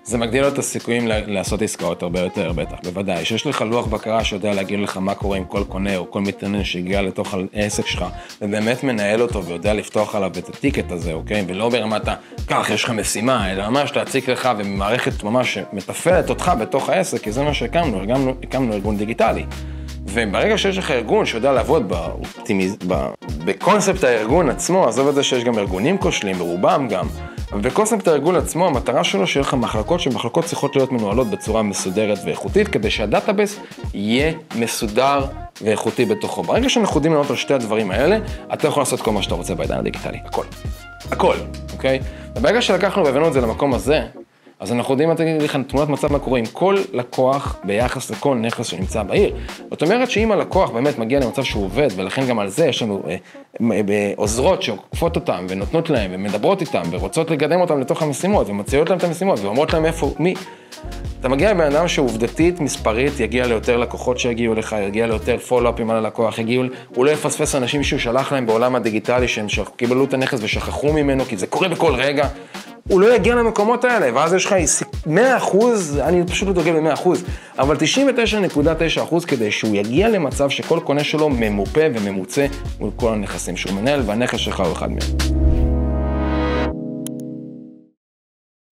זה מגדיל לו את הסיכויים לעשות עסקאות הרבה יותר בטח, בוודאי. שיש לך לוח בקרה שיודע להגיד לך מה קורה עם כל קונה או כל מתעניין שהגיע לתוך העסק שלך, ובאמת מנהל אותו ויודע לפתוח עליו את הטיקט הזה, אוקיי? ולא ברמת כך, יש לך משימה, אלא ממש להציג לך ומערכת ממש מתפעלת אותך בתוך העסק, כי זה מה שהקמנו ארגון דיגיטלי. וברגע שיש לך ארגון שיודע לעבוד בקונספט הארגון עצמו, עזוב את זה שיש גם ארגונים כושלים, ברובם גם, אבל בקונספט הארגון עצמו, המטרה שלו שיהיה לך מחלקות, שמחלקות צריכות להיות מנוהלות בצורה מסודרת ואיכותית, כדי שהדאטאבייס יהיה מסודר ואיכותי בתוכו. ברגע שאנחנו יודעים לענות על שתי הדברים האלה, אתה יכול לעשות כל מה שאתה רוצה בעידן הדיגיטלי, הכל, אוקיי? וברגע שלקחנו והבאנו את זה למקום הזה, אז אנחנו יודעים, אתה תגיד לך, תמונת מצב מה קורה עם כל לקוח ביחס לכל נכס שנמצא בעיר. זאת אומרת שאם הלקוח באמת מגיע למצב שהוא עובד, ולכן גם על זה יש לנו עוזרות שעוקפות אותם ונותנות להם ומדברות איתם ורוצות לקדם אותם לתוך המשימות ומציעות להם את המשימות ואומרות להם איפה, מי. אתה מגיע לבן אדם שעובדתית, מספרית, יגיע ליותר לקוחות שיגיעו לך, יגיע ליותר פולו-אפים על הלקוח, הוא לא יפספס אנשים שהוא שלח להם בעולם הדיגיטלי שהם קיבלו את הנכס ושכחו ממנו, כי זה קורה בכל רגע. הוא לא יגיע למקומות האלה, ואז יש לך 100%, אני פשוט לא דוגל ב-100%, אבל 99.9% כדי שהוא יגיע למצב שכל קונה שלו ממופה וממוצא מול כל הנכסים שהוא מנהל, והנכס שלך הוא אחד מהם.